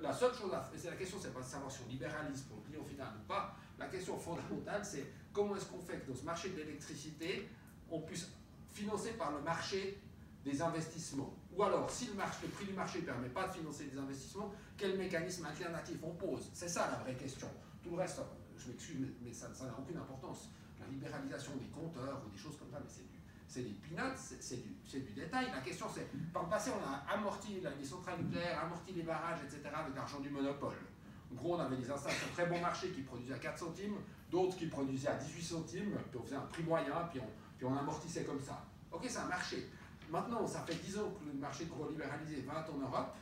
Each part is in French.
la seule chose, c'est la question, c'est pas de savoir si on libéralise pour le client final ou pas. La question fondamentale, c'est comment est-ce qu'on fait que dans ce marché de l'électricité, on puisse financer par le marché des investissements. Ou alors, si le prix du marché ne permet pas de financer des investissements, quel mécanisme alternatif on pose? C'est ça la vraie question. Tout le reste, je m'excuse, mais ça n'a aucune importance. La libéralisation des compteurs ou des choses comme ça, mais c'est des peanuts, c'est du détail. La question c'est, par le passé on a amorti les centrales nucléaires, amorti les barrages, etc. avec l'argent du monopole. En gros on avait des installations très bon marché qui produisaient à 4 centimes, d'autres qui produisaient à 18 centimes, puis on faisait un prix moyen, puis on amortissait comme ça. Ok, c'est un marché. Maintenant, ça fait 10 ans que le marché de libéralisé va en Europe,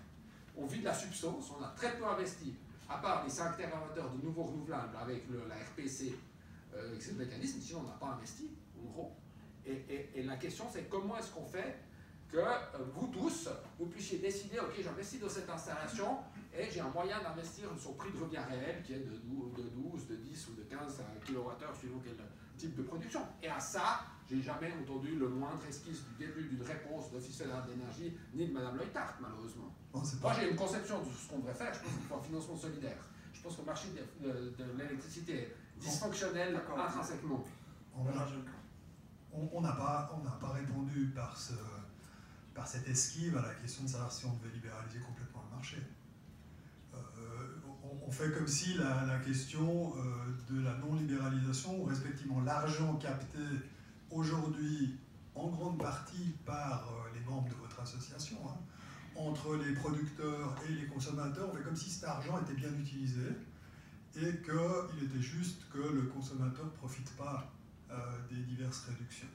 on vit de la substance, on a très peu investi, à part les 5 TWh de nouveaux renouvelables avec la RPC, avec ce mécanisme, sinon on n'a pas investi, en gros. Et la question, c'est comment est-ce qu'on fait que vous tous, vous puissiez décider, ok, j'investis dans cette installation et j'ai un moyen d'investir son prix de revient réel qui est de 12, de 10 ou de 15 kWh suivant quel type de production. Et à ça, j'ai jamais entendu le moindre esquisse du début d'une réponse de l'Office fédéral d'énergie ni de Mme Leuthard, malheureusement. Bon, moi, j'ai une conception de ce qu'on devrait faire. Je pense qu'il faut un financement solidaire. Je pense que le marché de l'électricité est dysfonctionnel intrinsèquement. On n'a pas répondu par cette esquive à la question de savoir si on devait libéraliser complètement le marché. On fait comme si la question de la non-libéralisation, ou respectivement l'argent capté aujourd'hui en grande partie par les membres de votre association, hein, entre les producteurs et les consommateurs, on fait comme si cet argent était bien utilisé et qu'il était juste que le consommateur ne profite pas des diverses réductions.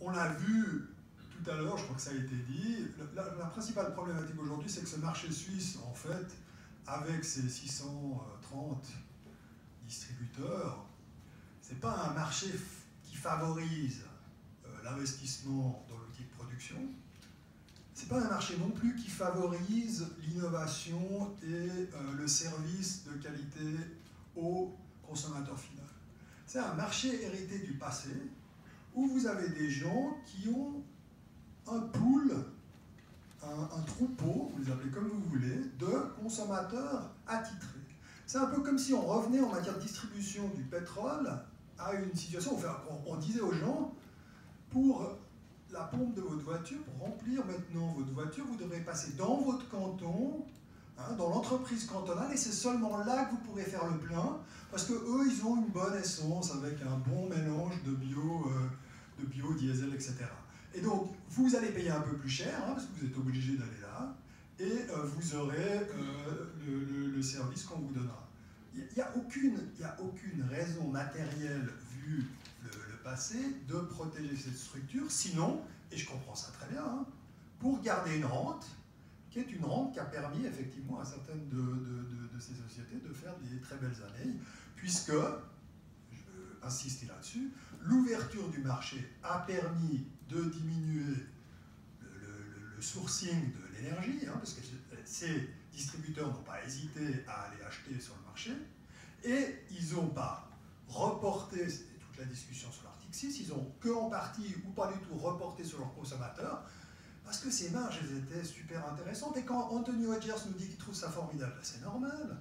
On l'a vu tout à l'heure, je crois que ça a été dit, la principale problématique aujourd'hui, c'est que ce marché suisse, en fait, avec ses 630 distributeurs, c'est pas un marché qui favorise l'investissement dans l'outil de production. C'est pas un marché non plus qui favorise l'innovation et le service de qualité au consommateur final. C'est un marché hérité du passé où vous avez des gens qui ont un pool, un troupeau, vous les appelez comme vous voulez, de consommateurs attitrés. C'est un peu comme si on revenait en matière de distribution du pétrole à une situation où on disait aux gens, pour la pompe de votre voiture, pour remplir maintenant votre voiture, vous devrez passer dans votre canton, hein, dans l'entreprise cantonale, et c'est seulement là que vous pourrez faire le plein, parce que eux, ils ont une bonne essence avec un bon mélange de bio, diesel, etc. Et donc, vous allez payer un peu plus cher, hein, parce que vous êtes obligé d'aller là, et vous aurez le service qu'on vous donnera. Il n'y a aucune raison matérielle, vu le passé, de protéger cette structure, sinon, et je comprends ça très bien, hein, pour garder une rente, qui est une rente qui a permis effectivement à certaines de ces sociétés de faire des très belles années, puisque, je insiste là-dessus, l'ouverture du marché a permis de diminuer le sourcing de l'énergie, hein, parce que ces distributeurs n'ont pas hésité à aller acheter sur le marché, et ils n'ont pas reporté, c'était toute la discussion sur l'article 6, ils ont que en partie ou pas du tout reporté sur leurs consommateurs, parce que ces marges elles étaient super intéressantes. Et quand Anthony Hodgers nous dit qu'il trouve ça formidable, c'est normal.